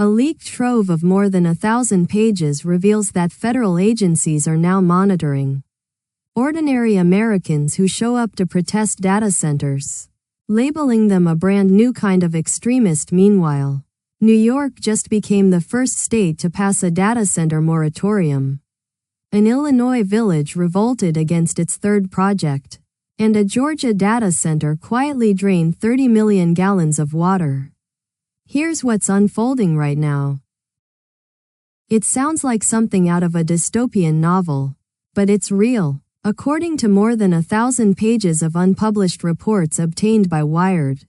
A leaked trove of more than 1,000 pages reveals that federal agencies are now monitoring ordinary Americans who show up to protest data centers, labeling them a brand new kind of extremist. Meanwhile, New York just became the first state to pass a data center moratorium. An Illinois village revolted against its third project, and a Georgia data center quietly drained 30 million gallons of water. Here's what's unfolding right now. It sounds like something out of a dystopian novel, but it's real, according to more than 1,000 pages of unpublished reports obtained by Wired.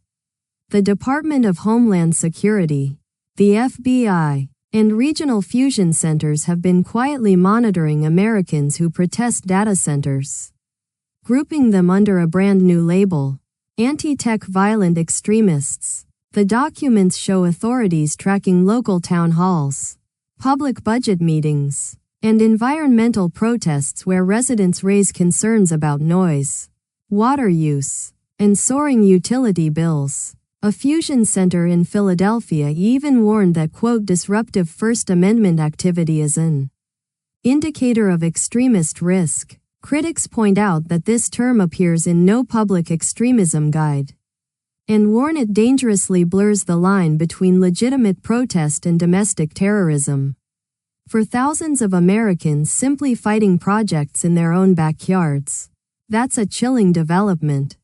The Department of Homeland Security, the FBI, and regional fusion centers have been quietly monitoring Americans who protest data centers, grouping them under a brand new label: anti-tech violent extremists. The documents show authorities tracking local town halls, public budget meetings, and environmental protests where residents raise concerns about noise, water use, and soaring utility bills. A fusion center in Philadelphia even warned that, quote, disruptive First Amendment activity is an indicator of extremist risk. Critics point out that this term appears in no public extremism guide, and warn it dangerously blurs the line between legitimate protest and domestic terrorism. For thousands of Americans simply fighting projects in their own backyards, that's a chilling development.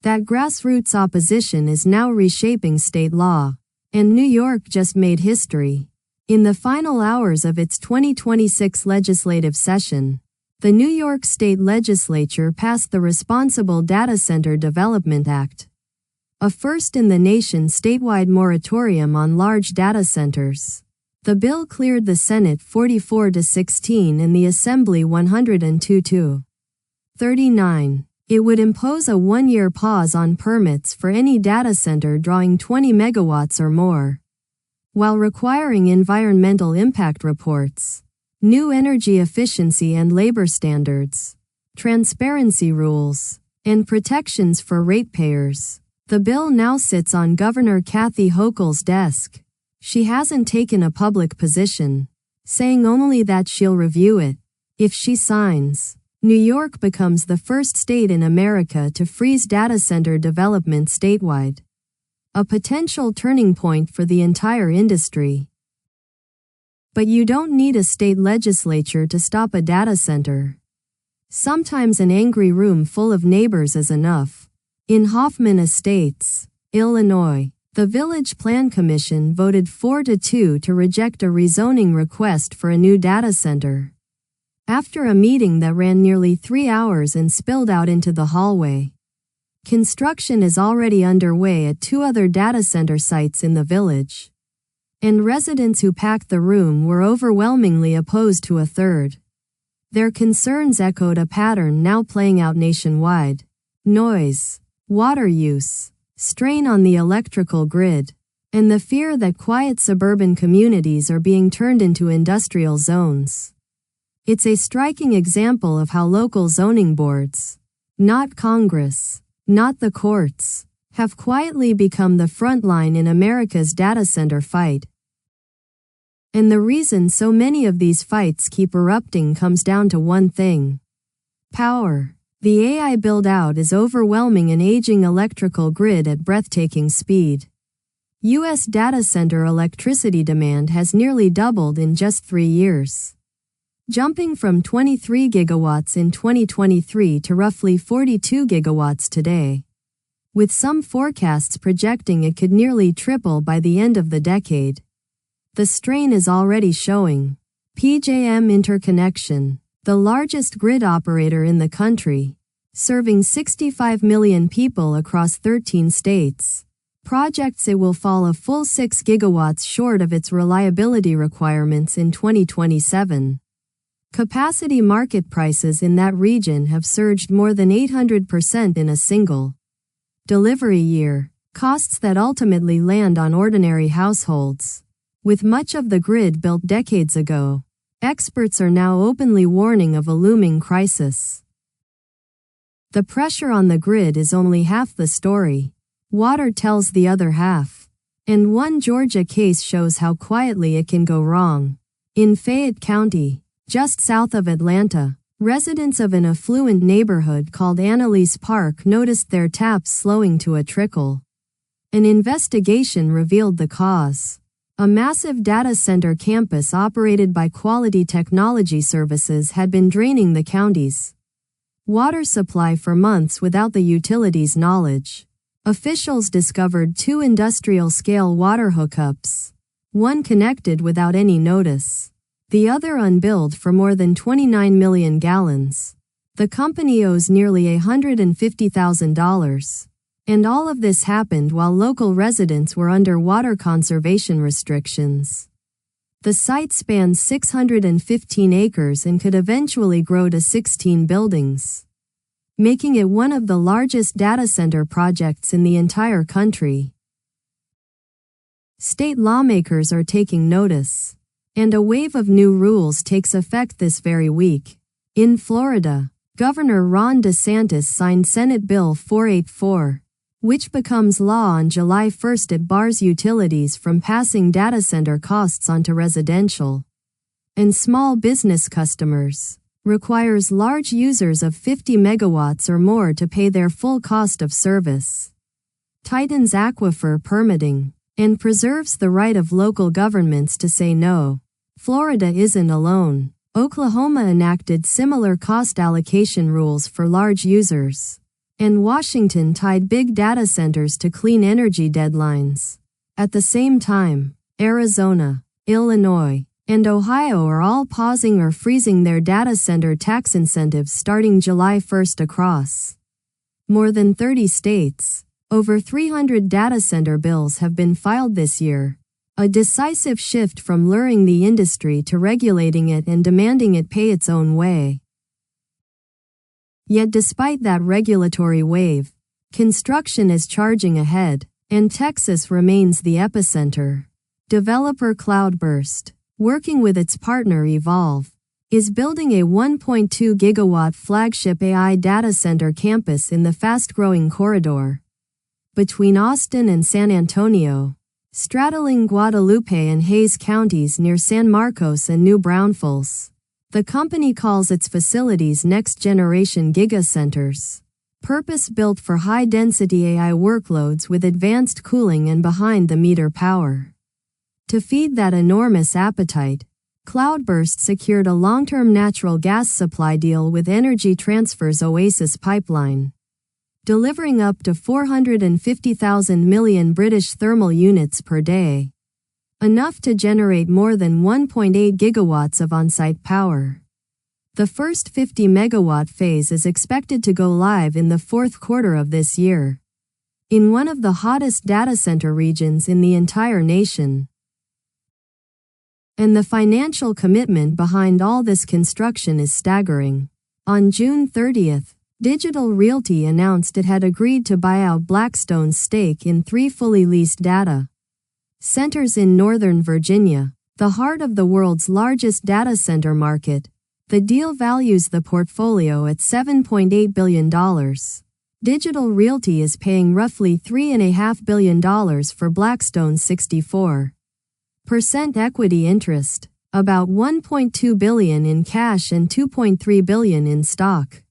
That grassroots opposition is now reshaping state law, and New York just made history. In the final hours of its 2026 legislative session, the New York State Legislature passed the Responsible Data Center Development Act, a first in the nation statewide moratorium on large data centers. The bill cleared the Senate 44-16 and the Assembly 102-39. It would impose a one-year pause on permits for any data center drawing 20 megawatts or more, while requiring environmental impact reports, new energy efficiency and labor standards, transparency rules, and protections for ratepayers. The bill now sits on Governor Kathy Hochul's desk. She hasn't taken a public position, saying only that she'll review it. If she signs, New York becomes the first state in America to freeze data center development statewide, a potential turning point for the entire industry. But you don't need a state legislature to stop a data center. Sometimes an angry room full of neighbors is enough. In Hoffman Estates, Illinois, the Village Plan Commission voted 4-2 to reject a rezoning request for a new data center, after a meeting that ran nearly 3 hours and spilled out into the hallway. Construction is already underway at 2 other data center sites in the village, and residents who packed the room were overwhelmingly opposed to a third. Their concerns echoed a pattern now playing out nationwide: noise, water use, strain on the electrical grid, and the fear that quiet suburban communities are being turned into industrial zones. It's a striking example of how local zoning boards, not Congress, not the courts, have quietly become the front line in America's data center fight. And the reason so many of these fights keep erupting comes down to one thing: power. The AI build-out is overwhelming an aging electrical grid at breathtaking speed. U.S. data center electricity demand has nearly doubled in just 3 years, jumping from 23 gigawatts in 2023 to roughly 42 gigawatts today, with some forecasts projecting it could nearly triple by the end of the decade. The strain is already showing. PJM Interconnection, the largest grid operator in the country, serving 65 million people across 13 states, projects it will fall a full 6 gigawatts short of its reliability requirements in 2027. Capacity market prices in that region have surged more than 800% in a single delivery year, costs that ultimately land on ordinary households. With much of the grid built decades ago, experts are now openly warning of a looming crisis. The pressure on the grid is only half the story. Water tells the other half. And one Georgia case shows how quietly it can go wrong. In Fayette County, just south of Atlanta, residents of an affluent neighborhood called Annalise Park noticed their taps slowing to a trickle. An investigation revealed the cause. A massive data center campus operated by Quality Technology Services had been draining the county's water supply for months without the utility's knowledge. Officials discovered 2 industrial-scale water hookups, one connected without any notice, the other unbilled for more than 29 million gallons. The company owes nearly $150,000. And all of this happened while local residents were under water conservation restrictions. The site spans 615 acres and could eventually grow to 16 buildings, making it one of the largest data center projects in the entire country. State lawmakers are taking notice, and a wave of new rules takes effect this very week. In Florida, Governor Ron DeSantis signed Senate Bill 484, which becomes law on July 1st. It bars utilities from passing data center costs onto residential and small business customers, requires large users of 50 megawatts or more to pay their full cost of service, tightens aquifer permitting, and preserves the right of local governments to say no. Florida isn't alone. Oklahoma enacted similar cost allocation rules for large users, and Washington tied big data centers to clean energy deadlines. At the same time, Arizona, Illinois, and Ohio are all pausing or freezing their data center tax incentives starting July 1st across more than 30 states. Over 300 data center bills have been filed this year, a decisive shift from luring the industry to regulating it and demanding it pay its own way. Yet despite that regulatory wave, construction is charging ahead, and Texas remains the epicenter. Developer Cloudburst, working with its partner Evolve, is building a 1.2 gigawatt flagship AI data center campus in the fast-growing corridor between Austin and San Antonio, straddling Guadalupe and Hays counties near San Marcos and New Braunfels. The company calls its facilities next-generation gigacenters, purpose-built for high-density AI workloads with advanced cooling and behind-the-meter power. To feed that enormous appetite, Cloudburst secured a long-term natural gas supply deal with Energy Transfer's Oasis pipeline, delivering up to 450,000 million British thermal units per day, enough to generate more than 1.8 gigawatts of on-site power. The first 50 megawatt phase is expected to go live in the fourth quarter of this year, in one of the hottest data center regions in the entire nation. And the financial commitment behind all this construction is staggering. On June 30th, Digital Realty announced it had agreed to buy out Blackstone's stake in 3 fully leased data centers in Northern Virginia, the heart of the world's largest data center market. The deal values the portfolio at $7.8 billion. Digital Realty is paying roughly $3.5 billion for Blackstone's 64% equity interest, about $1.2 billion in cash and $2.3 billion in stock.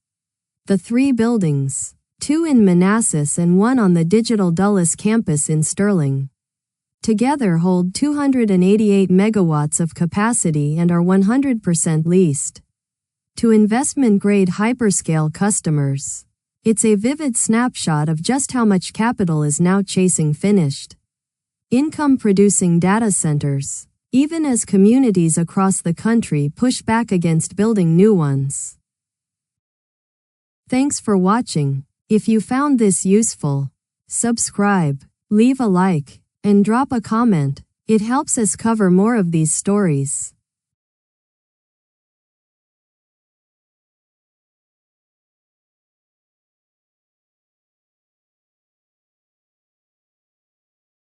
The 3 buildings, 2 in Manassas and 1 on the Digital Dulles campus in Sterling, together hold 288 megawatts of capacity and are 100% leased to investment-grade hyperscale customers. It's a vivid snapshot of just how much capital is now chasing finished income-producing data centers, even as communities across the country push back against building new ones. Thanks for watching. If you found this useful, subscribe, leave a like, and drop a comment. It helps us cover more of these stories.